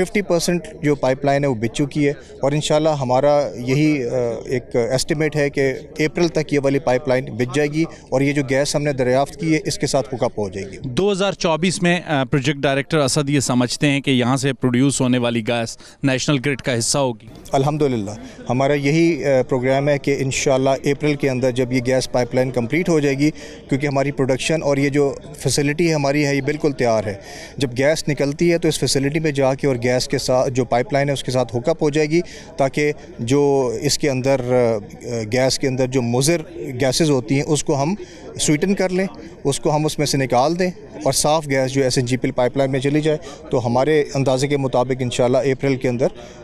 50% جو pipe line ہے وہ بچ چکی ہے اور انشاءاللہ ہمارا یہی ایک ایسٹیمیٹ ہے کہ اپریل تک یہ والی پائپ لائن بچ جائے گی اور یہ جو گیس ہم نے دریافت کی ہے اس کے ساتھ ہوک اپ ہو جائے گی. 2024 میں پروجیکٹ ڈائریکٹر اسد یہ سمجھتے ہیں کہ یہاں سے پروڈیوس ہونے والی گیس نیشنل گرڈ کا حصہ ہوگی. الحمدللہ ہمارا یہی پروگرام ہے کہ انشاءاللہ اپریل کے اندر جب یہ گیس پائپ لائن کمپلیٹ ہو جائے گی, کیونکہ ہماری پروڈکشن اور یہ جو فیسلٹی ہماری ہے یہ بالکل تیار ہے. جب گیس نکلتی ہے تو اس فیسلٹی میں جا کے اور گیس کے ساتھ جو پائپ لائن ہے اس کے ساتھ ہوک اپ ہو جائے گی, تاکہ جو اس کے اندر گیس کے اندر جو مضر گیسز ہوتی ہیں اس کو ہم سویٹن کر لیں, اس کو ہم اس میں سے نکال دیں اور صاف گیس جو SNGPL پائپ لائن میں چلی جائے. تو ہمارے اندازے کے مطابق انشاءاللہ اپریل کے اندر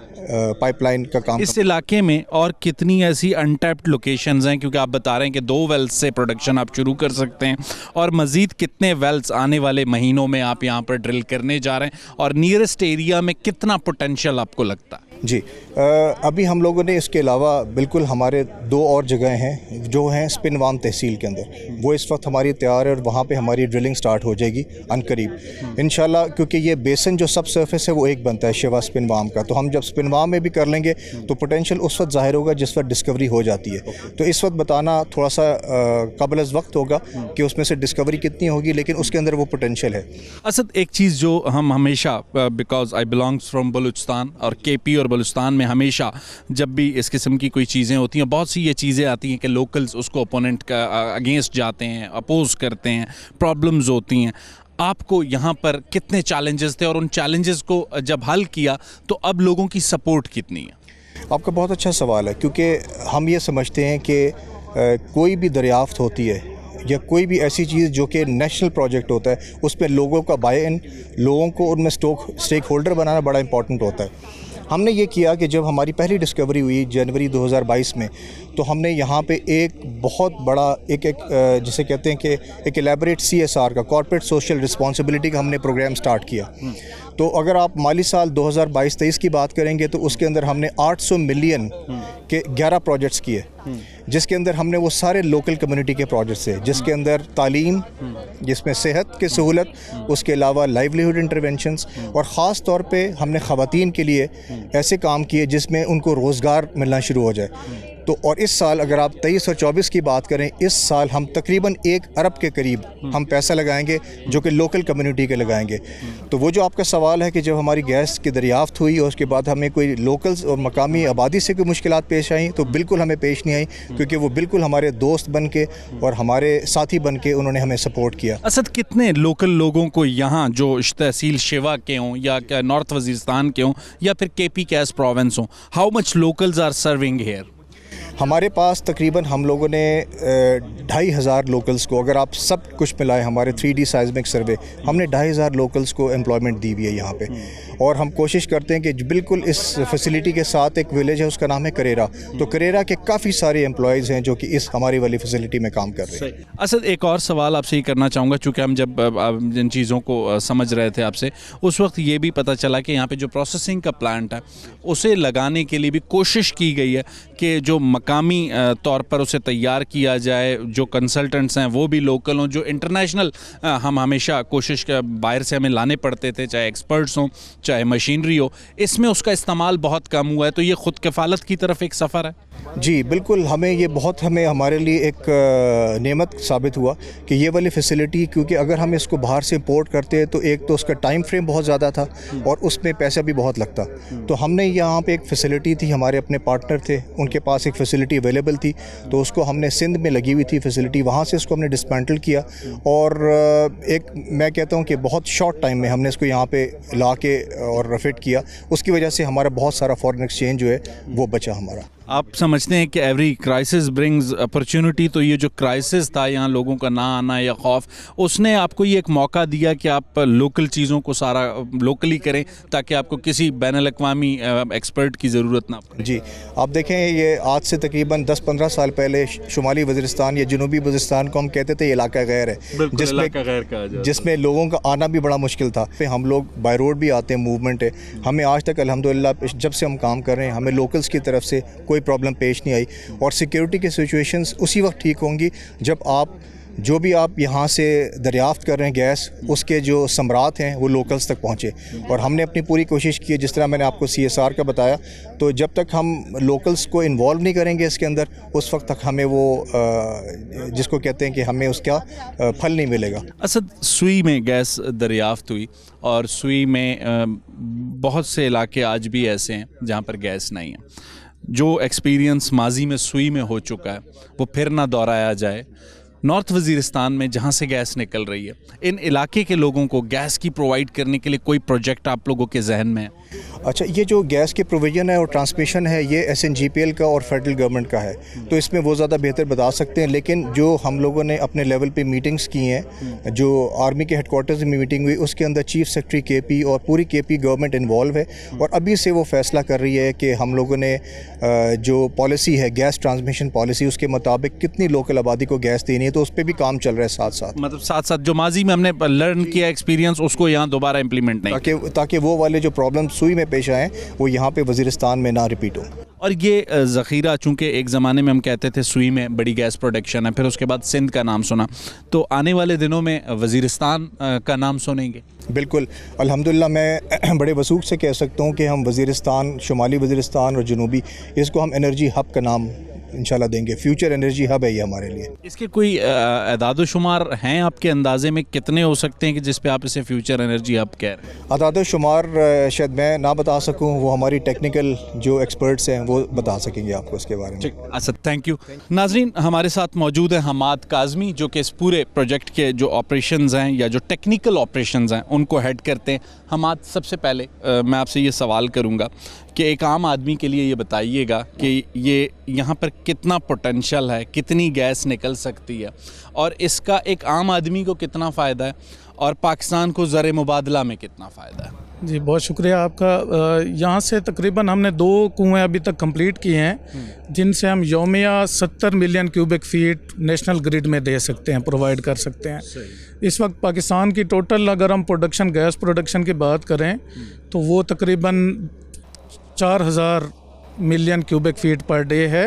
پائپ لائن کا کام. اس علاقے میں اور کتنی ایسی انٹیپڈ لوکیشنز ہیں, کیونکہ آپ بتا رہے ہیں کہ 2 ویلز سے پروڈکشن آپ شروع کر سکتے ہیں, اور مزید کتنے ویلز آنے والے مہینوں میں آپ یہاں پر ڈرل کرنے جا رہے ہیں, اور نیئرسٹ ایریا میں کتنا پوٹینشیل آپ کو لگتا ہے؟ جی ابھی ہم لوگوں نے اس کے علاوہ بالکل ہمارے 2 اور جگہیں ہیں جو ہیں سپنوان تحصیل کے اندر, وہ اس وقت ہماری تیار ہے اور وہاں پہ ہماری ڈرلنگ سٹارٹ ہو جائے گی عن قریب انشاءاللہ, کیونکہ یہ بیسن جو سب سرفیس ہے وہ ایک بنتا ہے شیوا سپنوام کا. تو ہم جب سپنوام میں بھی کر لیں گے تو پوٹینشیل اس وقت ظاہر ہوگا جس وقت ڈسکوری ہو جاتی ہے. تو اس وقت بتانا تھوڑا سا قبل از وقت ہوگا کہ اس میں سے ڈسکوری کتنی ہوگی, لیکن اس کے اندر وہ پوٹینشیل ہے. اسد, ایک چیز جو ہم ہمیشہ, because I belongs from Balochistan, اور KP اور بلوچستان میں ہمیشہ جب بھی اس قسم کی کوئی چیزیں ہوتی ہیں, بہت سی یہ چیزیں آتی ہیں کہ لوکلز اس کو اپوننٹ کا اگینسٹ جاتے ہیں, اپوز کرتے ہیں, پرابلمز ہوتی ہیں. آپ کو یہاں پر کتنے چیلنجز تھے, اور ان چیلنجز کو جب حل کیا تو اب لوگوں کی سپورٹ کتنی ہے؟ آپ کا بہت اچھا سوال ہے, کیونکہ ہم یہ سمجھتے ہیں کہ کوئی بھی دریافت ہوتی ہے یا کوئی بھی ایسی چیز جو کہ نیشنل پروجیکٹ ہوتا ہے اس پہ لوگوں کا بائی ان, لوگوں کو ان میں اسٹیک ہولڈر بنانا بڑا امپورٹنٹ ہوتا ہے. ہم نے یہ کیا کہ جب ہماری پہلی ڈسکوری ہوئی جنوری 2022 میں, تو ہم نے یہاں پہ ایک بہت بڑا ایک جسے کہتے ہیں کہ ایک الیبریٹ CSR کا, کارپوریٹ سوشل رسپانسبلٹی کا ہم نے پروگرام سٹارٹ کیا. تو اگر آپ مالی سال 2022-23 کی بات کریں گے تو اس کے اندر ہم نے 800 ملین کے 11 پروجیکٹس کیے, جس کے اندر ہم نے وہ سارے لوکل کمیونٹی کے پروجیکٹس ہیں, جس کے اندر تعلیم, جس میں صحت کی سہولت, اس کے علاوہ لائیولیہوڈ انٹرونشنز, اور خاص طور پہ ہم نے خواتین کے لیے ایسے کام کیے جس میں ان کو روزگار ملنا شروع ہو جائے. تو اور اس سال اگر آپ 23 اور 24 کی بات کریں, اس سال ہم تقریباً 1 ارب کے قریب ہم پیسہ لگائیں گے جو کہ لوکل کمیونٹی کے لگائیں گے. تو وہ جو آپ کا سوال ہے کہ جب ہماری گیس کی دریافت ہوئی اور اس کے بعد ہمیں کوئی لوکلز اور مقامی آبادی سے کوئی مشکلات پیش آئیں, تو بالکل ہمیں پیش نہیں آئیں, کیونکہ وہ بالکل ہمارے دوست بن کے اور ہمارے ساتھی بن کے انہوں نے ہمیں سپورٹ کیا. اسد, کتنے لوکل لوگوں کو یہاں جو تحصیل شیوا کے ہوں یا نارتھ وزیرستان کے ہوں یا پھر KP کے ایز پروونس ہوں, how much locals are serving here? ہمارے پاس تقریباً ہم لوگوں نے 2500 لوکلز کو, اگر آپ سب کچھ ملائیں, ہمارے 3D سائزمک سروے, ہم نے 2500 لوکلز کو امپلائمنٹ دی ہوئی ہے یہاں پہ. اور ہم کوشش کرتے ہیں کہ بالکل اس فیسلٹی کے ساتھ ایک ولیج ہے, اس کا نام ہے کریرا. تو کریرا کے کافی سارے امپلائیز ہیں جو کہ اس ہماری والی فیسلٹی میں کام کر رہے ہیں. اسد, ایک اور سوال آپ سے یہ کرنا چاہوں گا, چونکہ ہم جب جن چیزوں کو سمجھ رہے تھے آپ سے, اس وقت یہ بھی پتہ چلا کہ یہاں پہ جو پروسیسنگ کا پلانٹ ہے اسے لگانے کے لیے بھی کوشش کی گئی ہے کہ جو مقامی طور پر اسے تیار کیا جائے, جو کنسلٹنٹس ہیں وہ بھی لوکل ہوں, جو انٹرنیشنل ہم ہمیشہ کوشش باہر سے ہمیں لانے پڑتے تھے, چاہے ایکسپرٹس ہوں چاہے مشینری ہو, اس میں اس کا استعمال بہت کم ہوا ہے. تو یہ خود کفالت کی طرف ایک سفر ہے. جی بالکل, ہمارے لیے ایک نعمت ثابت ہوا کہ یہ والی فیسلٹی, کیونکہ اگر ہم اس کو باہر سے امپورٹ کرتے تو ایک تو اس کا ٹائم فریم بہت زیادہ تھا اور اس میں پیسہ بھی بہت لگتا. تو ہم نے یہاں پہ ایک فیسلٹی تھی, ہمارے اپنے پارٹنر تھے, ان کے پاس ایک فیسلٹی اویلیبل تھی, تو اس کو ہم نے سندھ میں لگی ہوئی تھی فیسلٹی, وہاں سے اس کو ہم نے ڈسمینٹل کیا, اور ایک میں کہتا ہوں کہ بہت شارٹ ٹائم میں ہم نے اس کو یہاں پہ لا کے اور فٹ کیا. اس کی وجہ سے ہمارا بہت سارا فارن ایکسچینج جو ہے وہ بچا ہمارا. آپ سمجھتے ہیں کہ ایوری کرائسس برنگز اپرچونٹی, تو یہ جو کرائسس تھا یہاں لوگوں کا نہ آنا یا خوف, اس نے آپ کو یہ ایک موقع دیا کہ آپ لوکل چیزوں کو سارا لوکلی کریں تاکہ آپ کو کسی بین الاقوامی ایکسپرٹ کی ضرورت نہ پڑے؟ جی آپ دیکھیں, یہ آج سے تقریباً 10-15 سال پہلے شمالی وزیرستان یا جنوبی وزیرستان کو ہم کہتے تھے علاقہ غیر ہے, جس میں لوگوں کا آنا بھی بڑا مشکل تھا. ہم لوگ بائی روڈ بھی آتے ہیں, موومنٹ ہے, ہمیں آج تک الحمدللہ جب سے ہم کام کر رہے ہیں ہمیں لوکلز کی طرف سے کوئی پرابلم پیش نہیں آئی. اور سیکیورٹی کی سچویشنز اسی وقت ٹھیک ہوں گی جب آپ جو بھی آپ یہاں سے دریافت کر رہے ہیں گیس، اس کے جو ثمرات ہیں وہ لوکلز تک پہنچے. اور ہم نے اپنی پوری کوشش کی ہے، جس طرح میں نے آپ کو CSR کا بتایا، تو جب تک ہم لوکلز کو انوالو نہیں کریں گے اس کے اندر، اس وقت تک ہمیں وہ جس کو کہتے ہیں کہ ہمیں اس کا پھل نہیں ملے گا. اسد، سوئی میں گیس دریافت ہوئی اور سوئی میں بہت سے علاقے آج بھی ایسے ہیں جہاں پر گیس نہیں ہے. جو ایکسپیرینس ماضی میں سوئی میں ہو چکا ہے وہ پھر نہ دہرایا جائے. نارتھ وزیرستان میں جہاں سے گیس نکل رہی ہے، ان علاقے کے لوگوں کو گیس کی پرووائڈ کرنے کے لیے کوئی پروجیکٹ آپ لوگوں کے ذہن میں ہے؟ اچھا، یہ جو گیس کی پروویژن ہے اور ٹرانسمیشن ہے، یہ SNGPL کا اور فیڈرل گورنمنٹ کا ہے، تو اس میں وہ زیادہ بہتر بتا سکتے ہیں. لیکن جو ہم لوگوں نے اپنے لیول پہ میٹنگز کی ہیں، جو آرمی کے ہیڈ کوارٹرز میں میٹنگ ہوئی، اس کے اندر چیف سیکرٹری KP اور پوری KP گورنمنٹ انوالو ہے، اور ابھی سے وہ فیصلہ کر رہی ہے کہ ہم لوگوں نے جو پالیسی ہے گیس ٹرانسمیشن پالیسی، اس کے مطابق کتنی لوکل آبادی کو گیس دینی ہے، تو اس پہ بھی کام چل رہا ہے ساتھ ساتھ. مطلب ساتھ ساتھ جو ماضی میں ہم نے لرن کیا ایکسپیرینس، اس کو یہاں دوبارہ امپلیمنٹ نہیں، تاکہ وہ والے جو پرابلم سوئی میں پیش آئیں وہ یہاں پہ وزیرستان میں نہ ریپیٹ ہو. اور یہ ذخیرہ، چونکہ ایک زمانے میں ہم کہتے تھے سوئی میں بڑی گیس پروڈکشن ہے، پھر اس کے بعد سندھ کا نام سنا، تو آنے والے دنوں میں وزیرستان کا نام سنیں گے؟ بالکل، الحمدللہ میں بڑے وثوق سے کہہ سکتا ہوں کہ ہم وزیرستان، شمالی وزیرستان اور جنوبی، اس کو ہم انرجی ہب کا نام انشاءاللہ دیں گے. فیوچر انرجی ہب ہے یہ ہمارے لیے. اس کے کوئی اعداد و شمار ہیں آپ کے اندازے میں؟ کتنے ہو سکتے ہیں کہ جس پہ آپ اسے فیوچر انرجی ہب کہہ رہے ہیں؟ اعداد و شمار شاید میں نہ بتا سکوں، وہ ہماری ٹیکنیکل جو ایکسپرٹس ہیں وہ بتا سکیں گے آپ کو اس کے بارے میں. Asad, thank you. ناظرین، ہمارے ساتھ موجود ہیں حماد کاظمی، جو کہ اس پورے پروجیکٹ کے جو آپریشنز ہیں یا جو ٹیکنیکل آپریشنز ہیں ان کو ہیڈ کرتے ہیں. حماد، سب سے پہلے میں آپ سے یہ سوال کروں گا کہ ایک عام آدمی کے لیے یہ بتائیے گا کہ یہ یہاں پر کتنا پوٹینشیل ہے، کتنی گیس نکل سکتی ہے، اور اس کا ایک عام آدمی کو کتنا فائدہ ہے، اور پاکستان کو زر مبادلہ میں کتنا فائدہ ہے؟ جی بہت شکریہ آپ کا. یہاں سے تقریباً ہم نے 2 کنویں ابھی تک کمپلیٹ کیے ہیں، جن سے ہم یومیہ 70 million cubic feet national grid میں دے سکتے ہیں، پرووائڈ کر سکتے ہیں. اس وقت پاکستان کی ٹوٹل اگر ہم پروڈکشن، گیس پروڈکشن کی بات کریں تو وہ تقریباً 4000 million cubic feet per day ہے.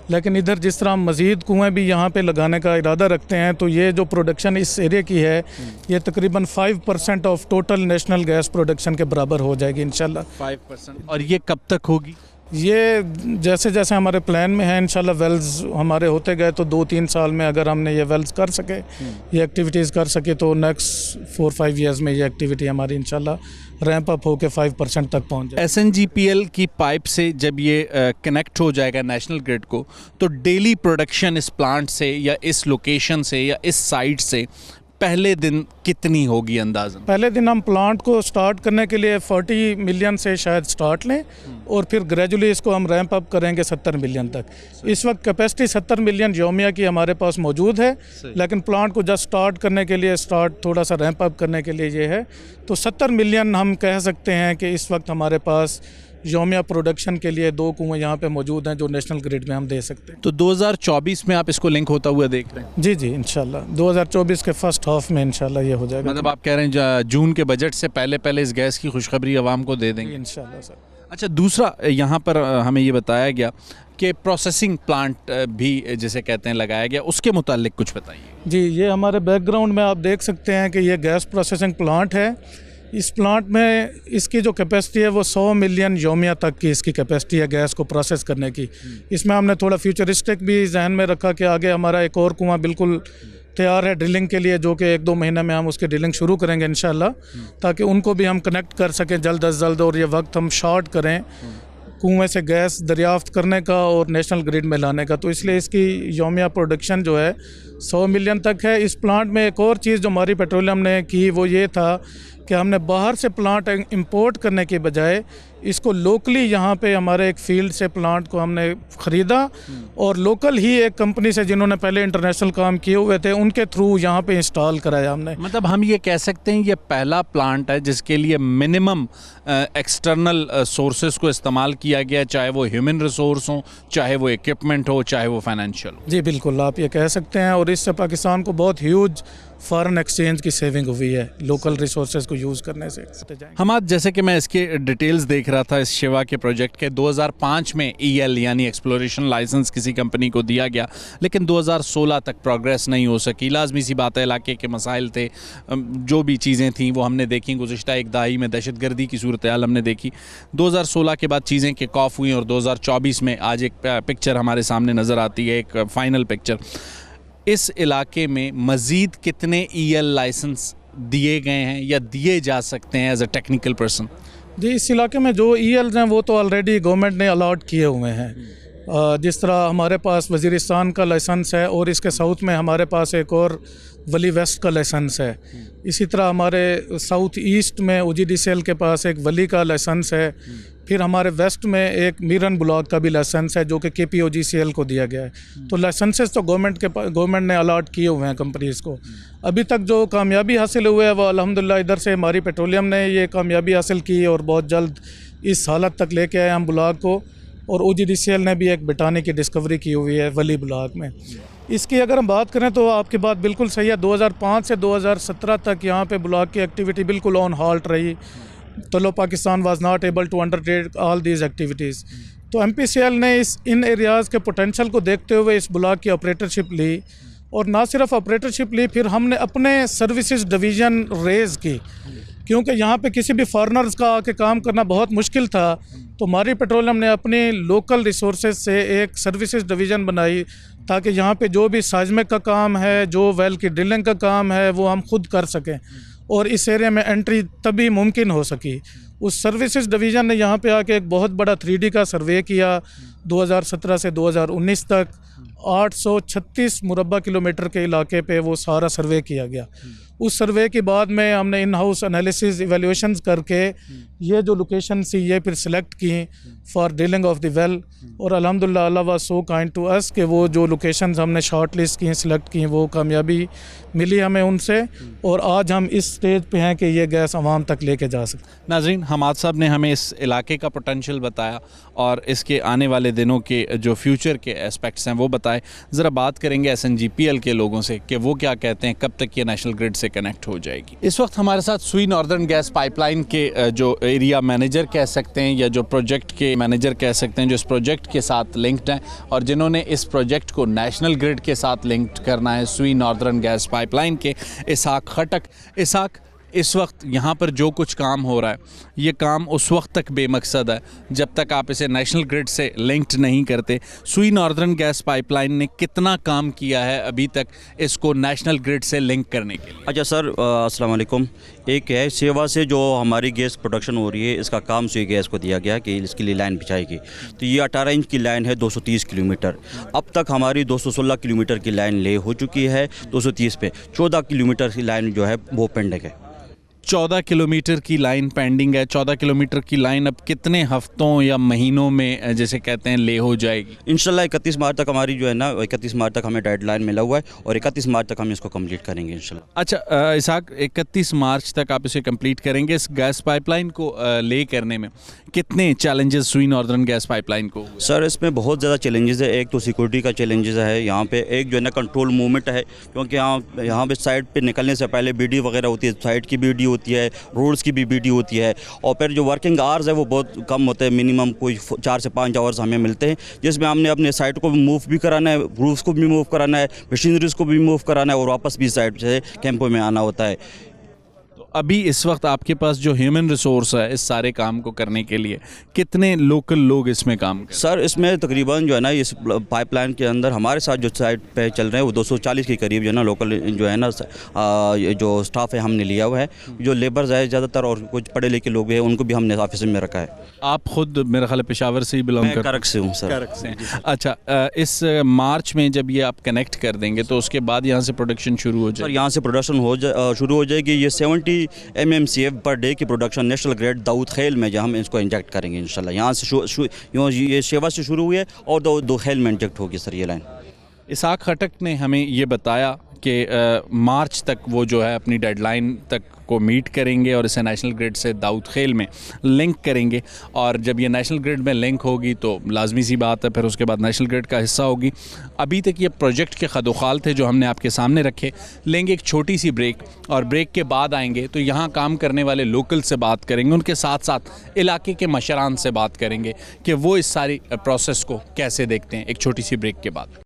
لیکن ادھر جس طرح ہم مزید کنویں بھی یہاں پہ لگانے کا ارادہ رکھتے ہیں، تو یہ جو پروڈکشن اس ایریا کی ہے یہ تقریباً 5% of total national gas production کے برابر ہو جائے گی انشاءاللہ. 5%. اور یہ کب تک ہوگی؟ یہ جیسے جیسے ہمارے پلان میں ہے انشاءاللہ ویلز ہمارے ہوتے گئے، تو 2-3 سال میں اگر ہم نے یہ ویلز کر سکے، یہ ایکٹیویٹیز کر سکے، تو نیکسٹ 4-5 ایئرز میں یہ ایکٹیویٹی ہماری انشاءاللہ ریمپ اپ ہو کے 5% تک پہنچ جائے. SNGPL کی پائپ سے جب یہ کنیکٹ ہو جائے گا نیشنل گریڈ کو، تو ڈیلی پروڈکشن اس پلانٹ سے یا اس لوکیشن سے یا اس سائٹ سے پہلے دن کتنی ہوگی اندازاً؟ پہلے دن ہم پلانٹ کو سٹارٹ کرنے کے لیے 40 ملین سے شاید سٹارٹ لیں، اور پھر گریجولی اس کو ہم ریمپ اپ کریں گے 70 ملین تک. اس وقت کیپیسٹی 70 ملین یومیہ کی ہمارے پاس موجود ہے، لیکن پلانٹ کو جسٹ سٹارٹ کرنے کے لیے، سٹارٹ تھوڑا سا ریمپ اپ کرنے کے لیے یہ ہے. تو 70 ملین ہم کہہ سکتے ہیں کہ اس وقت ہمارے پاس یومیہ پروڈکشن کے لیے 2 کنویں یہاں پہ موجود ہیں جو نیشنل گریڈ میں ہم دے سکتے ہیں. تو 2024 میں آپ اس کو لنک ہوتا ہوا دیکھ رہے ہیں؟ جی جی انشاءاللہ 2024 کے فرسٹ ہاف میں انشاءاللہ یہ ہو جائے گا. مطلب آپ کہہ رہے ہیں جون کے بجٹ سے پہلے اس گیس کی خوشخبری عوام کو دے دیں گے انشاءاللہ سر. اچھا، دوسرا یہاں پر ہمیں یہ بتایا گیا کہ پروسیسنگ پلانٹ بھی جسے کہتے ہیں لگایا گیا، اس کے متعلق کچھ بتائیے. جی، یہ ہمارے بیک گراؤنڈ میں آپ دیکھ سکتے ہیں کہ یہ گیس پروسیسنگ پلانٹ ہے. اس پلانٹ میں اس کی جو کیپیسٹی ہے وہ 100 ملین یومیہ تک کی اس کی کیپیسٹی ہے گیس کو پروسیس کرنے کی. اس میں ہم نے تھوڑا فیوچرسٹک بھی ذہن میں رکھا کہ آگے ہمارا ایک اور کنواں بالکل تیار ہے ڈرلنگ کے لیے، جو کہ 1-2 مہینے میں ہم اس کی ڈرلنگ شروع کریں گے انشاءاللہ، تاکہ ان کو بھی ہم کنیکٹ کر سکیں جلد از جلد، اور یہ وقت ہم شارٹ کریں کنویں سے گیس دریافت کرنے کا اور نیشنل گریڈ میں لانے کا. تو اس لیے اس کی یومیہ پروڈکشن جو ہے 100 ملین تک ہے. اس پلانٹ میں ایک اور چیز جو ہماری پیٹرولیم نے کی وہ یہ تھا کہ ہم نے باہر سے پلانٹ امپورٹ کرنے کے بجائے اس کو لوکلی یہاں پہ ہمارے ایک فیلڈ سے پلانٹ کو ہم نے خریدا، اور لوکل ہی ایک کمپنی سے جنہوں نے پہلے انٹرنیشنل کام کیے ہوئے تھے ان کے تھرو یہاں پہ انسٹال کرایا ہم نے. مطلب ہم یہ کہہ سکتے ہیں یہ پہلا پلانٹ ہے جس کے لیے منیمم ایکسٹرنل سورسز کو استعمال کیا گیا، چاہے وہ ہیومن ریسورس ہوں، چاہے وہ ایکوپمنٹ ہو، چاہے وہ فائنینشیل ہو. جی بالکل آپ یہ کہہ سکتے ہیں، اور اس سے پاکستان کو بہت ہیوج فارن ایکسچینج کی سیونگ ہوئی ہے لوکل ریسورسز کو یوز کرنے سے. حماد، جیسے کہ میں اس کے ڈیٹیلز دیکھ رہا تھا اس شیوا کے پروجیکٹ کے، 2005 میں EL یعنی ایکسپلوریشن لائسنس کسی کمپنی کو دیا گیا، لیکن 2016 تک پروگریس نہیں ہو سکی. لازمی سی بات ہے، علاقے کے مسائل تھے، جو بھی چیزیں تھیں وہ ہم نے دیکھی. گزشتہ ایک دہائی میں دہشت گردی کی صورتحال ہم نے دیکھی. 2016 کے بعد چیزیں کک آف ہوئیں اور 2024 میں آج ایک پکچر ہمارے سامنے نظر آتی ہے، ایک فائنل پکچر. اس علاقے میں مزید کتنے EL لائسنس دیے گئے ہیں یا دیے جا سکتے ہیں ایز اے ٹیکنیکل پرسن؟ جی، اس علاقے میں جو ELs ہیں وہ تو آلریڈی گورنمنٹ نے الاٹ کیے ہوئے ہیں. جس طرح ہمارے پاس وزیرستان کا لائسنس ہے اور اس کے ساؤتھ میں ہمارے پاس ایک اور ولی ویسٹ کا لائسنس ہے. اسی طرح ہمارے ساؤتھ ایسٹ میں OGDCL کے پاس ایک ولی کا لائسنس ہے. پھر ہمارے ویسٹ میں ایک میرن بلاک کا بھی لائسنس ہے جو کہ KPOGCL کو دیا گیا ہے. تو لائسنسز تو گورنمنٹ نے الاٹ کیے ہوئے ہیں کمپنیز کو. ابھی تک جو کامیابی حاصل ہوئے ہے وہ الحمدللہ ادھر سے ماری پیٹرولیم نے یہ کامیابی حاصل کی اور بہت جلد اس حالت تک لے کے آئے ہم بلاک کو. اور OGDCL نے بھی ایک بٹانے کی ڈسکوری کی ہوئی ہے ولی بلاک میں. اس کی اگر ہم بات کریں تو آپ کی بات بالکل صحیح ہے. 2005 سے 2017 تک یہاں پہ بلاک کی ایکٹیویٹی بالکل آن ہالٹ رہی. Tullow Pakistan was not able to undertake all these activities. تو MPCL نے ان ایریاز کے پوٹینشل کو دیکھتے ہوئے اس بلاک کی آپریٹرشپ لی. اور نہ صرف آپریٹرشپ لی، پھر ہم نے اپنے سروسز ڈویژن ریز کی، کیونکہ یہاں پہ کسی بھی فارنرز کا آ کے کام کرنا بہت مشکل تھا. تو ماری پیٹرولیم نے اپنی لوکل ریسورسز سے ایک سروسز ڈویژن بنائی تاکہ یہاں پہ جو بھی سائزمک کا کام ہے، جو ویل کی ڈرلنگ کا کام ہے، وہ ہم خود کر سکیں اور اس ایریا میں انٹری تبھی ممکن ہو سکی. اس سروسز ڈویژن نے یہاں پہ آ کے ایک بہت بڑا 3D کا سروے کیا 2017 سے 2019 تک. 836 مربع کلومیٹر کے علاقے پہ وہ سارا سروے کیا گیا. اس سروے کے بعد میں ہم نے ان ہاؤس انالیسز ایویلیویشنز کر کے یہ جو لوکیشن سی یہ پھر سلیکٹ کی for drilling of the well. اور الحمدللہ اللہ was so kind to us کہ وہ جو لوکیشنز ہم نے شارٹ لسٹ کی سلیکٹ کی وہ کامیابی ملی ہمیں ان سے. اور آج ہم اس سٹیج پہ ہیں کہ یہ گیس عوام تک لے کے جا سکتے. ناظرین، حماد صاحب نے ہمیں اس علاقے کا پوٹینشیل بتایا اور اس کے آنے والے دنوں کے جو فیوچر کے اسپیکٹس ہیں وہ بتائے. ذرا بات کریں گے SNGPL کے لوگوں سے کہ وہ کیا کہتے ہیں، کب تک یہ نیشنل گریڈ سے کنیکٹ ہو جائے گی. اس وقت ہمارے ساتھ سوئی ناردرن گیس پائپ لائن کے جو ایریا مینیجر کہہ سکتے ہیں یا جو پروجیکٹ کے مینیجر کہہ سکتے ہیں، جو اس پروجیکٹ کے ساتھ لنکڈ ہیں اور جنہوں نے اس پروجیکٹ کو نیشنل گریڈ کے ساتھ لنکڈ کرنا ہے، سوئی ناردرن گیس پائپ لائن کے اسحاق خٹک. اسحاق، اس وقت یہاں پر جو کچھ کام ہو رہا ہے یہ کام اس وقت تک بے مقصد ہے جب تک آپ اسے نیشنل گریڈ سے لنکڈ نہیں کرتے. سوئی ناردرن گیس پائپ لائن نے کتنا کام کیا ہے ابھی تک اس کو نیشنل گریڈ سے لنک کرنے کے لیے؟ اچھا سر، السلام علیکم. ایک ہے سیوا سے جو ہماری گیس پروڈکشن ہو رہی ہے، اس کا کام سوئی گیس کو دیا گیا کہ اس کے لیے لائن بچھائے گی. تو یہ 18 انچ کی لائن ہے 230 کلومیٹر. اب تک ہماری 216 کلومیٹر کی لائن لے ہو چکی ہے 230 پہ. 14 کلومیٹر کی لائن جو ہے وہ پینڈنگ ہے. 14 کلومیٹر کی لائن پینڈنگ ہے. 14 کلومیٹر کی لائن اب کتنے ہفتوں یا مہینوں میں جیسے کہتے ہیں لے ہو جائے گی؟ انشاءاللہ 31 مارچ تک ہماری جو ہے نا 31 مارچ تک ہمیں ڈیڈ لائن ملا ہوا ہے اور 31 مارچ تک ہم اس کو کمپلیٹ کریں گے انشاءاللہ. اچھا اسحاق، 31 مارچ تک آپ اسے کمپلیٹ کریں گے. اس گیس پائپ لائن کو لے کرنے میں کتنے چیلنجز سوئی ناردرن گیس پائپ لائن کو؟ سر اس میں بہت زیادہ چیلنجز ہے. ایک تو سیکورٹی کا چیلنجز ہے یہاں پہ. ایک جو ہے نا کنٹرول موومنٹ ہے، کیونکہ یہاں پہ سائڈ پہ نکلنے سے پہلے BD وغیرہ ہوتی ہے، سائڈ کی BD ہوتی ہے، روڈز کی بھی BD ہوتی ہے. اور پھر جو ورکنگ آورز ہے وہ بہت کم ہوتے ہیں. منیمم کوئی 4 سے 5 آورز ہمیں ملتے ہیں، جس میں ہم نے اپنے سائٹ کو بھی موو بھی کرانا ہے، روفس کو بھی موو کرانا ہے، مشینریز کو بھی موو کرانا ہے اور واپس بھی سائٹ سے کیمپوں میں آنا ہوتا ہے. ابھی اس وقت آپ کے پاس جو ہیومن ریسورس ہے اس سارے کام کو کرنے کے لیے کتنے لوکل لوگ اس میں کام کریں؟ سر اس میں تقریباً جو ہے نا اس پائپ لائن کے اندر ہمارے ساتھ جو سائٹ پہ چل رہے ہیں وہ 240 کے قریب جو ہے نا لوکل جو ہے نا جو اسٹاف ہے ہم نے لیا ہوا ہے. جو لیبرز ہے زیادہ تر اور کچھ پڑھے لکھے لوگ ہیں ان کو بھی ہم نے آفس میں رکھا ہے. آپ خود میرا خیال ہے پشاور سے ہی بلانگ کرتے ہیں؟ کرک سے ہوں سر. کرک سے. اچھا، اس مارچ میں جب یہ آپ کنیکٹ کر دیں گے تو اس کے بعد یہاں سے پروڈکشن شروع ہو جائے گی؟ یہاں سے پروڈکشن شروع ہو جائے گی. یہ 70 MMCF پر ڈے کی پروڈکشن نیشنل گریڈ داؤد خیل میں ہم اس کو انجیکٹ کریں گے انشاءاللہ. یہاں سے یہ شیوا سے شروع ہوئی ہے اور دو خیل میں انجیکٹ ہوگی سر یہ لائن. اسحاق خٹک نے ہمیں یہ بتایا کہ مارچ تک وہ جو ہے اپنی ڈیڈ لائن تک کو میٹ کریں گے اور اسے نیشنل گریڈ سے داؤد خیل میں لنک کریں گے, اور جب یہ نیشنل گریڈ میں لنک ہوگی تو لازمی سی بات ہے پھر اس کے بعد نیشنل گریڈ کا حصہ ہوگی. ابھی تک یہ پروجیکٹ کے خد و خال تھے جو ہم نے آپ کے سامنے رکھے. لیں گے ایک چھوٹی سی بریک, اور بریک کے بعد آئیں گے تو یہاں کام کرنے والے لوکل سے بات کریں گے, ان کے ساتھ ساتھ علاقے کے مشران سے بات کریں گے کہ وہ اس ساری پروسیس کو کیسے دیکھتے ہیں. ایک چھوٹی سی بریک کے بعد.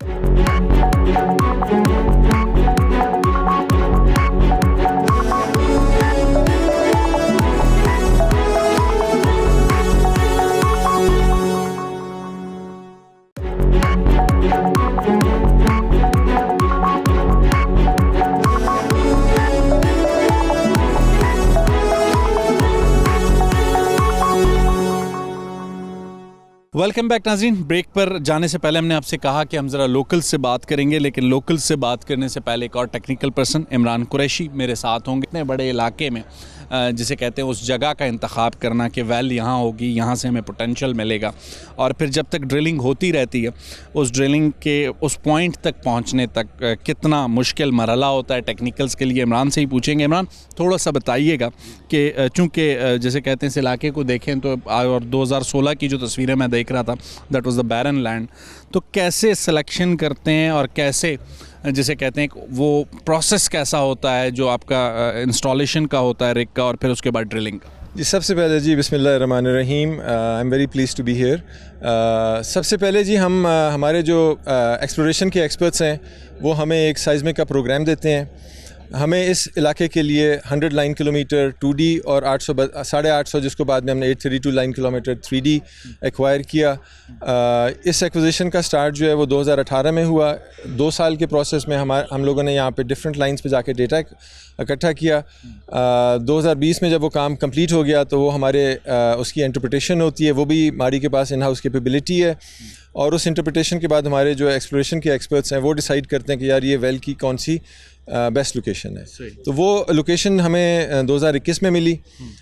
ویلکم بیک ناظرین. بریک پر جانے سے پہلے ہم نے آپ سے کہا کہ ہم ذرا لوکل سے بات کریں گے, لیکن لوکل سے بات کرنے سے پہلے ایک اور ٹیکنیکل پرسن عمران قریشی میرے ساتھ ہوں گے. اتنے بڑے علاقے میں جسے کہتے ہیں اس جگہ کا انتخاب کرنا کہ ویل یہاں ہوگی, یہاں سے ہمیں پوٹینشیل ملے گا, اور پھر جب تک ڈرلنگ ہوتی رہتی ہے اس ڈرلنگ کے اس پوائنٹ تک پہنچنے تک کتنا مشکل مرحلہ ہوتا ہے ٹیکنیکلز کے لیے. عمران سے ہی پوچھیں گے. عمران, تھوڑا سا بتائیے گا کہ چونکہ جیسے کہتے ہیں اس علاقے کو دیکھیں تو, اور 2016 کی جو تصویریں میں دیکھ رہا تھا that was the barren land, تو کیسے سلیکشن کرتے ہیں اور کیسے جسے کہتے ہیں وہ پروسیس کیسا ہوتا ہے جو آپ کا انسٹالیشن کا ہوتا ہے رگ کا, اور پھر اس کے بعد ڈرلنگ کا؟ جی سب سے پہلے جی بسم اللہ الرحمن الرحیم. I am very please to be here. سب سے پہلے جی ہمارے جو ایکسپلوریشن کے ایکسپرٹس ہیں وہ ہمیں ایک سائزمک کا پروگرام دیتے ہیں. ہمیں اس علاقے کے لیے 100 لائن کلومیٹر 2D اور 800 جس کو بعد میں ہم نے 832 لائن کلومیٹر 3D ایکوائر کیا. اس ایکوزیشن کا سٹارٹ جو ہے وہ 2018 میں ہوا. 2 سال کے پروسیس میں ہم لوگوں نے یہاں پہ ڈفرینٹ لائنز پہ جا کے ڈیٹا اکٹھا کیا. 2020 میں جب وہ کام کمپلیٹ ہو گیا تو وہ ہمارے اس کی انٹرپریٹیشن ہوتی ہے, وہ بھی ماڑی کے پاس ان ہاؤس کیپیبلٹی ہے, اور اس انٹرپریٹیشن کے بعد ہمارے جو ایکسپلوریشن کے ایکسپرٹس ہیں وہ ڈیسائیڈ کرتے ہیں کہ یار یہ ویل کی کون سی بیسٹ لوکیشن ہے. تو وہ لوکیشن ہمیں 2021 میں ملی,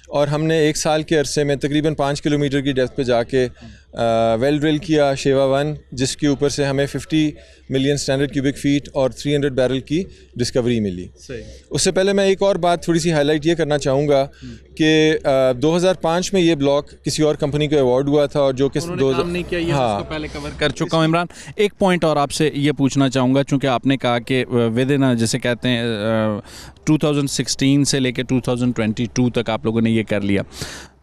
اور ہم نے 1 سال کے عرصے میں تقریباً 5 کلومیٹر کی ڈیپتھ پہ جا کے ویل ڈرل کیا شیوا 1, جس کے اوپر سے ہمیں 50 ملین اسٹینڈرڈ کیوبک فیٹ اور 300 بیرل کی ڈسکوری ملی. اس سے پہلے میں ایک اور بات تھوڑی سی ہائی لائٹ یہ کرنا چاہوں گا کہ 2005 میں یہ بلاک کسی اور کمپنی کو ایوارڈ ہوا تھا, اور جو کہ پہلے کور کر چکا ہوں. عمران, ایک پوائنٹ اور آپ سے یہ پوچھنا چاہوں گا, چونکہ آپ نے کہا کہ ود ان جیسے کہتے ہیں 2016 سے لے کے 2022 تک آپ لوگوں نے یہ کر لیا.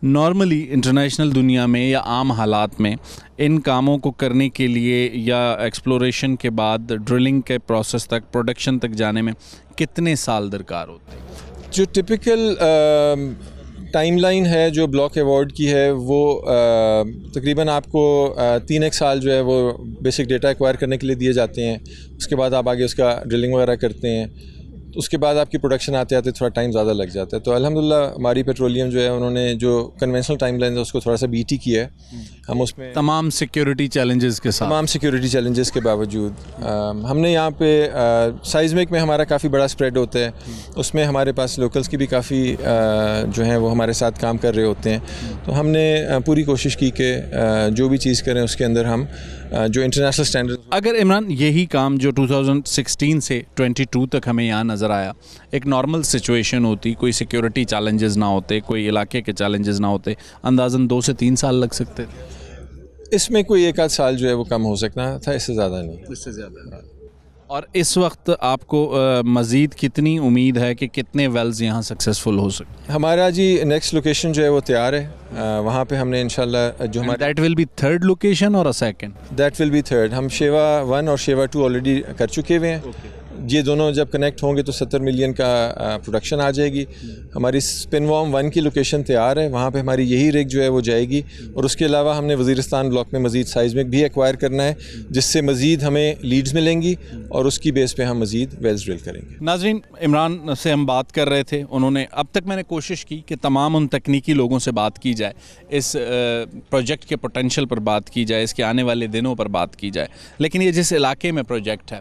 نارملی انٹرنیشنل دنیا میں یا عام حالات میں ان کاموں کو کرنے کے لیے یا ایکسپلوریشن کے بعد ڈرلنگ کے پروسیس تک پروڈکشن تک جانے میں کتنے سال درکار ہوتے ہیں؟ جو ٹپیکل ٹائم لائن ہے جو بلاک ایوارڈ کی ہے وہ تقریباً آپ کو 3 سال جو ہے وہ بیسک ڈیٹا ایکوائر کرنے کے لیے دیے جاتے ہیں. اس کے بعد آپ آگے اس کا ڈرلنگ وغیرہ کرتے ہیں, اس کے بعد آپ کی پروڈکشن آتے آتے تھوڑا ٹائم زیادہ لگ جاتا ہے. تو الحمدللہ ماری پیٹرولیم جو ہے انہوں نے جو کنونشنل ٹائم لائن ہے اس کو تھوڑا سا بیٹ ہی کیا ہے. ہم اس میں تمام سیکیورٹی چیلنجز کے ساتھ, تمام سیکیورٹی چیلنجز کے باوجود ہم نے یہاں پہ سائزمک میں ہمارا کافی بڑا اسپریڈ ہوتا ہے, اس میں ہمارے پاس لوکلز کی بھی کافی جو ہیں وہ ہمارے ساتھ کام کر رہے ہوتے ہیں. تو ہم نے پوری کوشش کی کہ جو بھی چیز کریں اس کے اندر ہم جو انٹرنیشنل اسٹینڈرڈ. اگر عمران یہی کام جو 2016 سے 22 تک ہمیں یہاں نظر آیا, ایک نارمل سچویشن ہوتی, کوئی سیکیورٹی چیلنجز نہ ہوتے, کوئی علاقے کے چیلنجز نہ ہوتے, اندازاً 2 سے 3 سال لگ سکتے تھے. اس میں کوئی 1 آدھ سال جو ہے وہ کم ہو سکتا تھا, اس سے زیادہ نہیں. اس سے زیادہ. اور اس وقت آپ کو مزید کتنی امید ہے کہ کتنے ویلز یہاں سکسیزفل ہو سکتے؟ ہمارا جی نیکسٹ لوکیشن جو ہے وہ تیار ہے, وہاں پہ ہم نے انشاءاللہ جو ہمارا that will be third location اور second? That will be third. ہم شیوا 1 اور شیوا 2 آلریڈی کر چکے ہوئے ہیں. یہ دونوں جب کنیکٹ ہوں گے تو 70 ملین کا پروڈکشن آ جائے گی. ہماری اسپن وارم 1 کی لوکیشن تیار ہے, وہاں پہ ہماری یہی رگ جو ہے وہ جائے گی. اور اس کے علاوہ ہم نے وزیرستان بلاک میں مزید سائزمک بھی ایکوائر کرنا ہے, جس سے مزید ہمیں لیڈز ملیں گی, اور اس کی بیس پہ ہم مزید ویلز ڈرل کریں گے. ناظرین, عمران سے ہم بات کر رہے تھے, انہوں نے اب تک میں نے کوشش کی کہ تمام ان تکنیکی لوگوں سے بات کی جائے, اس پروجیکٹ کے پوٹینشیل پر بات کی جائے, اس کے آنے والے دنوں پر بات کی جائے, لیکن یہ جس علاقے میں پروجیکٹ ہے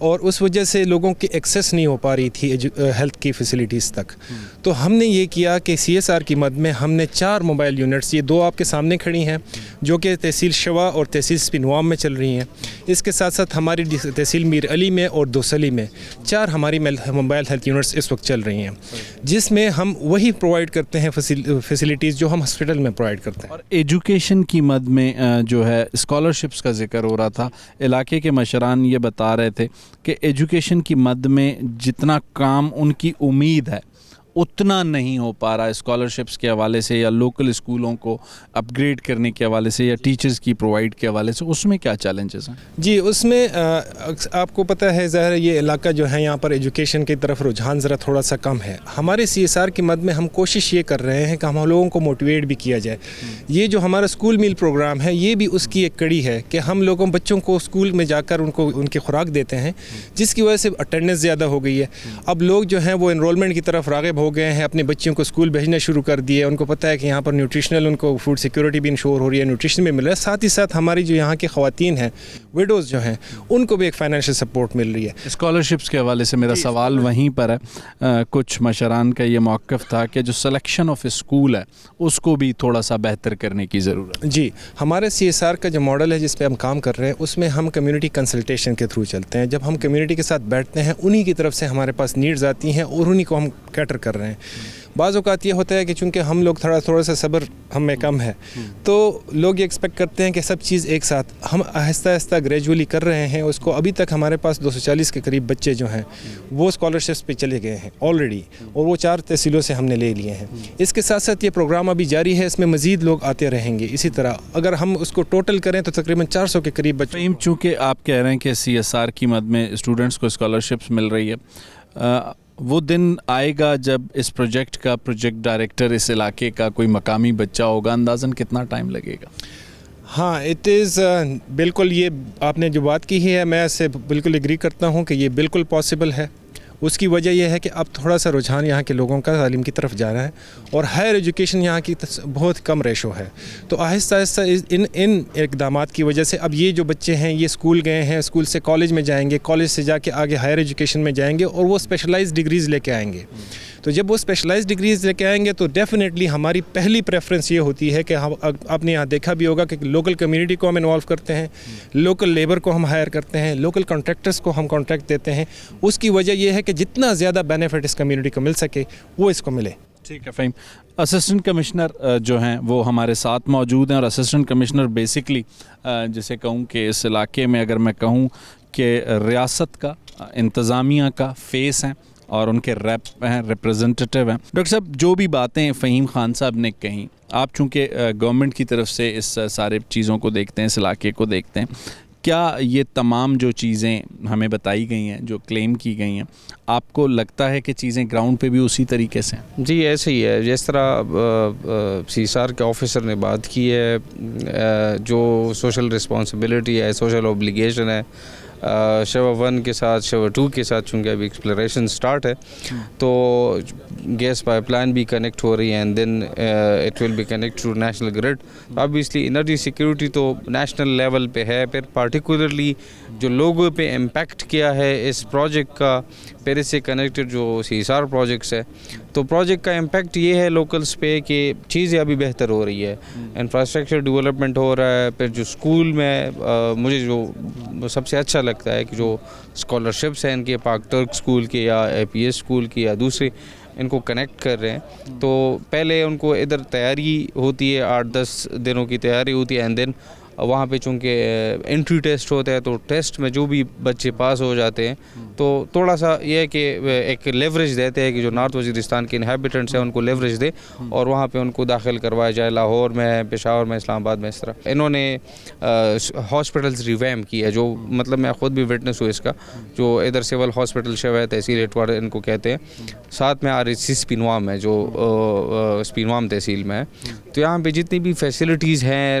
اور اس وجہ سے لوگوں کی ایکسیس نہیں ہو پا رہی تھی ہیلتھ کی فیسلٹیز تک. تو ہم نے یہ کیا کہ CSR کی مد میں ہم نے 4 موبائل یونٹس, یہ 2 آپ کے سامنے کھڑی ہیں, جو کہ تحصیل شوا اور تحصیل سپنوام میں چل رہی ہیں. اس کے ساتھ ساتھ ہماری تحصیل میر علی میں اور دوسلی میں 4 ہماری موبائل ہیلتھ یونٹس اس وقت چل رہی ہیں, جس میں ہم وہی پرووائڈ کرتے ہیں فیسلٹیز جو ہم ہاسپٹل میں پرووائڈ کرتے ہیں. اور ایجوکیشن کی مد میں جو ہے اسکالرشپس کا ذکر ہو رہا تھا, علاقے کے مشران یہ بتا رہے تھے کہ ایجوکیشن کی مد میں جتنا کام ان کی امید ہے اتنا نہیں ہو پا رہا اسکالرشپس کے حوالے سے, یا لوکل اسکولوں کو اپ گریڈ کرنے کے حوالے سے, یا ٹیچرز کی پرووائڈ کے حوالے سے. اس میں کیا چیلنجز ہیں؟ جی, اس میں آپ کو پتہ ہے ظاہر یہ علاقہ جو ہے یہاں پر ایجوکیشن کی طرف رجحان ذرا تھوڑا سا کم ہے. ہمارے CSR کی مد میں ہم کوشش یہ کر رہے ہیں کہ ہم لوگوں کو موٹیویٹ بھی کیا جائے. یہ جو ہمارا اسکول میل پروگرام ہے یہ بھی اس کی ایک کڑی ہے کہ ہم لوگوں بچوں کو اسکول میں جا کر ان کی خوراک دیتے ہیں, جس کی وجہ سے اٹینڈنس زیادہ ہو گئی ہے. اب لوگ جو ہیں وہ انرولمنٹ کی طرف راغب ہو گئے ہیں, اپنے بچوں کو اسکول بھیجنا شروع کر دیے. ان کو پتہ ہے کہ یہاں پر نیوٹریشنل ان کو فوڈ سیکورٹی بھی انشور ہو رہی ہے, نیوٹریشن بھی مل رہا ہے. ساتھ ہی ساتھ ہماری جو یہاں کی خواتین ہیں, ویڈوز جو ہیں, ان کو بھی ایک فائنینشیل سپورٹ مل رہی ہے. اسکالرشپس کے حوالے سے میرا سوال وہیں پر ہے. کچھ مشران کا یہ موقف تھا کہ جو سلیکشن آف اسکول ہے اس کو بھی تھوڑا سا بہتر کرنے کی ضرورت ہے. جی, ہمارے CSR کا جو ماڈل ہے جس پہ ہم کام کر رہے ہیں اس میں ہم کمیونٹی کنسلٹیشن کے تھرو چلتے ہیں. جب ہم کمیونٹی کے ساتھ بیٹھتے ہیں انہی کی طرف سے ہمارے پاس نیڈز آتی ہیں اور انہی کو ہم کیٹر کر رہے ہیں. بعض اوقات یہ ہوتا ہے کہ چونکہ ہم لوگ تھوڑا سا صبر ہم میں کم ہے, تو لوگ یہ ایکسپیکٹ کرتے ہیں کہ سب چیز ایک ساتھ. ہم آہستہ آہستہ گریجولی کر رہے ہیں اس کو. ابھی تک ہمارے پاس 240 کے قریب بچے جو ہیں وہ اسکالرشپس پہ چلے گئے ہیں آلریڈی, اور وہ 4 تحصیلوں سے ہم نے لے لیے ہیں. اس کے ساتھ ساتھ یہ پروگرام ابھی جاری ہے, اس میں مزید لوگ آتے رہیں گے. اسی طرح اگر ہم اس کو ٹوٹل کریں تو تقریباً 400 کے قریب بچے. چونکہ آپ کہہ رہے ہیں کہ CSR کی مد میں اسٹوڈنٹس کو اسکالرشپس مل رہی ہے, وہ دن آئے گا جب اس پروجیکٹ کا پروجیکٹ ڈائریکٹر اس علاقے کا کوئی مقامی بچہ ہوگا, اندازاً کتنا ٹائم لگے گا؟ ہاں, اٹ از بالکل, یہ آپ نے جو بات کی ہے میں اس سے بالکل ایگری کرتا ہوں کہ یہ بالکل پاسبل ہے. اس کی وجہ یہ ہے کہ اب تھوڑا سا رجحان یہاں کے لوگوں کا تعلیم کی طرف جا رہا ہے, اور ہائر ایجوکیشن یہاں کی بہت کم ریشو ہے. تو آہستہ آہستہ ان اقدامات کی وجہ سے اب یہ جو بچے ہیں یہ اسکول گئے ہیں, اسکول سے کالج میں جائیں گے, کالج سے جا کے آگے ہائر ایجوکیشن میں جائیں گے, اور وہ اسپیشلائز ڈگریز لے کے آئیں گے. تو جب وہ اسپیشلائز ڈگریز لے کے آئیں گے تو ڈیفینیٹلی ہماری پہلی پریفرنس یہ ہوتی ہے کہ ہم, آپ نے یہاں دیکھا بھی ہوگا کہ لوکل کمیونٹی کو ہم انوالو کرتے ہیں, لوکل لیبر کو ہم ہائر کرتے ہیں, لوکل کانٹریکٹرز کو ہم کانٹریکٹ دیتے ہیں. اس کی وجہ یہ ہے کہ جتنا زیادہ بینیفٹ اس کمیونٹی کو مل سکے وہ اس کو ملے. ٹھیک ہے فہیم. اسسٹنٹ کمشنر جو ہیں وہ ہمارے ساتھ موجود ہیں, اور اسسٹنٹ کمشنر بیسکلی جسے کہوں کہ اس علاقے میں اگر میں کہوں کہ ریاست کا, انتظامیہ کا فیس ہیں, اور ان کے ریپ ہیں, ریپرزنٹیٹیو ہیں. ڈاکٹر صاحب, جو بھی باتیں فہیم خان صاحب نے کہیں, آپ چونکہ گورنمنٹ کی طرف سے اس سارے چیزوں کو دیکھتے ہیں, اس علاقے کو دیکھتے ہیں, کیا یہ تمام جو چیزیں ہمیں بتائی گئی ہیں, جو کلیم کی گئی ہیں, آپ کو لگتا ہے کہ چیزیں گراؤنڈ پہ بھی اسی طریقے سے ہیں؟ جی ایسے ہی ہے جس طرح CSR کے آفیسر نے بات کی ہے. جو سوشل رسپانسبلٹی ہے, سوشل اوبلیگیشن ہے, شیوا 1 کے ساتھ, شیوا 2 کے ساتھ, چونکہ ابھی ایکسپلوریشن سٹارٹ ہے تو گیس پائپ لائن بھی کنیکٹ ہو رہی ہے, and then it will be connect to national grid. Obviously energy security تو نیشنل لیول پہ ہے, پھر پارٹیکولرلی جو لوگوں پہ امپیکٹ کیا ہے اس پروجیکٹ کا, پھر اس سے کنیکٹڈ جو CSR پروجیکٹس ہے, تو پروجیکٹ کا امپیکٹ یہ ہے لوکلس پہ کہ چیزیں ابھی بہتر ہو رہی ہے, انفراسٹرکچر ڈیولپمنٹ ہو رہا ہے. پھر جو اسکول میں مجھے جو سب سے اچھا لگتا ہے کہ جو اسکالرشپس ہیں ان کے, پاک ترک اسکول کے یا APS اسکول کی یا دوسرے, ان کو کنیکٹ کر رہے ہیں. تو پہلے ان کو ادھر تیاری ہوتی ہے, 8-10 دنوں کی تیاری ہوتی ہے, اینڈ دین وہاں پہ چونکہ انٹری ٹیسٹ ہوتا ہے تو ٹیسٹ میں جو بھی بچے پاس ہو جاتے ہیں تو تھوڑا سا یہ ہے کہ ایک لیوریج دیتے ہیں کہ جو نارتھ وزیرستان کے انہیبیٹنٹس ہیں ان کو لیوریج دے اور وہاں پہ ان کو داخل کروایا جائے. لاہور میں, پشاور میں, اسلام آباد میں, اس طرح انہوں نے ہاسپٹلز ریویم کی ہے, جو مطلب میں خود بھی وٹنس ہوں اس کا. جو ادھر سول ہاسپٹل شو ہے, تحصیل اٹواڑ ان کو کہتے ہیں, ساتھ میں RHC سپینوام ہے جو سپینوام تحصیل میں ہے. تو یہاں پہ جتنی بھی فیسلٹیز ہیں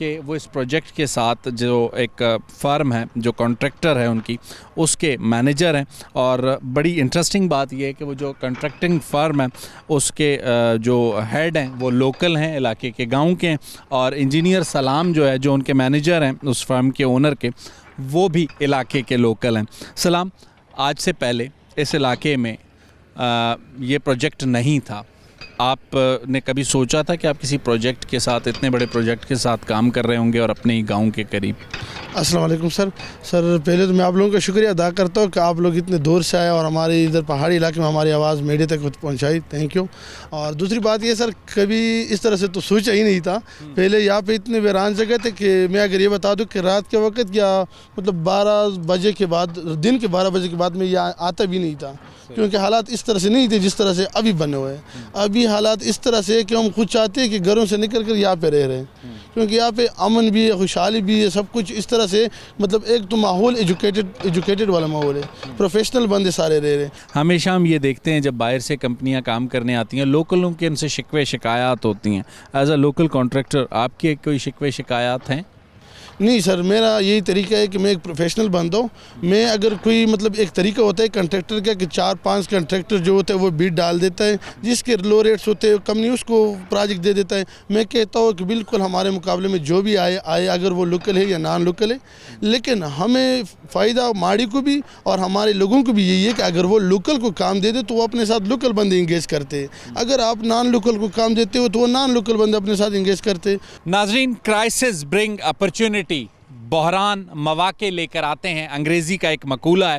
کہ وہ اس پروجیکٹ کے ساتھ جو ایک فرم ہے جو کانٹریکٹر ہے ان کی اس کے مینیجر ہیں. اور بڑی انٹرسٹنگ بات یہ ہے کہ وہ جو کانٹریکٹنگ فرم ہے اس کے جو ہیڈ ہیں وہ لوکل ہیں, علاقے کے گاؤں کے ہیں, اور انجینئر سلام جو ہے جو ان کے مینیجر ہیں اس فرم کے اونر کے, وہ بھی علاقے کے لوکل ہیں. سلام, آج سے پہلے اس علاقے میں یہ پروجیکٹ نہیں تھا. آپ نے کبھی سوچا تھا کہ آپ کسی پروجیکٹ کے ساتھ, اتنے بڑے پروجیکٹ کے ساتھ کام کر رہے ہوں گے اور اپنے ہی گاؤں کے قریب؟ السلام علیکم سر پہلے تو میں آپ لوگوں کا شکریہ ادا کرتا ہوں کہ آپ لوگ اتنے دور سے آئے اور ہمارے ادھر پہاڑی علاقے میں ہماری آواز میڈیا تک پہنچائی, تھینک یو. اور دوسری بات یہ سر, کبھی اس طرح سے تو سوچا ہی نہیں تھا. پہلے یہاں پہ اتنے ویران جگہ تھے کہ میں اگر یہ بتا دوں کہ رات کے وقت یا مطلب 12 بجے کے بعد, دن کے 12 بجے کے بعد میں یہ آتا بھی نہیں تھا, کیونکہ حالات اس طرح سے نہیں تھے جس طرح سے ابھی بنے ہوئے ہیں. ابھی حالات اس طرح سے کہ ہم خود چاہتے ہیں کہ گھروں سے نکل کر یہاں پہ رہ رہے ہیں, کیونکہ یہاں پہ امن بھی ہے, خوشحالی بھی ہے, سب کچھ اس طرح سے, مطلب ایک تو ماحول ایجوکیٹڈ والا ماحول ہے, پروفیشنل بندے سارے رہ رہے ہیں. ہمیشہ ہم یہ دیکھتے ہیں جب باہر سے کمپنیاں کام کرنے آتی ہیں, لوکلوں کے ان سے شکوے شکایات ہوتی ہیں. ایز اے لوکل کانٹریکٹر آپ کے کوئی شکوے شکایات ہیں؟ نہیں سر, میرا یہی طریقہ ہے کہ میں ایک پروفیشنل بندہ ہوں. میں اگر کوئی مطلب ایک طریقہ ہوتا ہے کنٹریکٹر کا کہ 4-5 کنٹریکٹر جو ہوتا ہے وہ بیڈ ڈال دیتا ہے, جس کے لو ریٹس ہوتے ہیں کمپنی اس کو پروجیکٹ دے دیتا ہے. میں کہتا ہوں کہ بالکل ہمارے مقابلے میں جو بھی آئے اگر وہ لوکل ہے یا نان لوکل ہے, لیکن ہمیں فائدہ ماڑی کو بھی اور ہمارے لوگوں کو بھی یہی ہے کہ اگر وہ لوکل کو کام دے دے تو وہ اپنے ساتھ لوکل بندے انگیج کرتے ہیں. اگر آپ نان لوکل کو کام دیتے ہو تو وہ نان لوکل بندے اپنے ساتھ انگیج کرتے. ناظرین, کرائسس برنگ اپرچونٹی, بحران مواقع لے کر آتے ہیں, انگریزی کا ایک مقولہ ہے.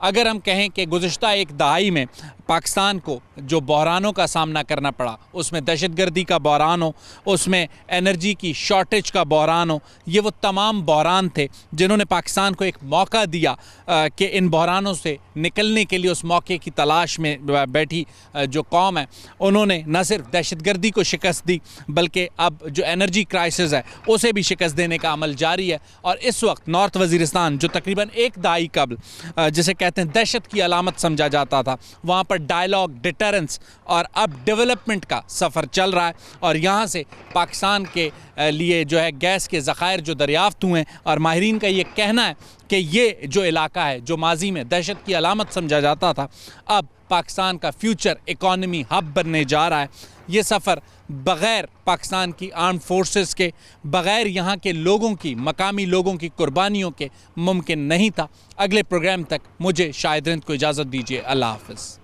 اگر ہم کہیں کہ گزشتہ ایک دہائی میں پاکستان کو جو بحرانوں کا سامنا کرنا پڑا, اس میں دہشت گردی کا بحران ہو, اس میں انرجی کی شارٹیج کا بحران ہو, یہ وہ تمام بحران تھے جنہوں نے پاکستان کو ایک موقع دیا کہ ان بحرانوں سے نکلنے کے لیے اس موقع کی تلاش میں بیٹھی جو قوم ہے, انہوں نے نہ صرف دہشت گردی کو شکست دی بلکہ اب جو انرجی کرائسس ہے اسے بھی شکست دینے کا عمل جاری ہے. اور اس وقت نارتھ وزیرستان جو تقریباً ایک دہائی قبل جسے کہتے ہیں دہشت کی علامت سمجھا جاتا تھا, وہاں پر ڈائیلاگ, ڈیٹرنس اور اب ڈیولپمنٹ کا سفر چل رہا ہے. اور یہاں سے پاکستان کے لیے جو ہے گیس کے ذخائر جو دریافت ہوئے ہیں, اور ماہرین کا یہ کہنا ہے کہ یہ جو علاقہ ہے جو ماضی میں دہشت کی علامت سمجھا جاتا تھا, اب پاکستان کا فیوچر اکانومی ہب بننے جا رہا ہے. یہ سفر بغیر پاکستان کی آرم فورسز کے, بغیر یہاں کے لوگوں کی, مقامی لوگوں کی قربانیوں کے ممکن نہیں تھا. اگلے پروگرام تک مجھے شاہد رند کو اجازت دیجیے. اللہ حافظ.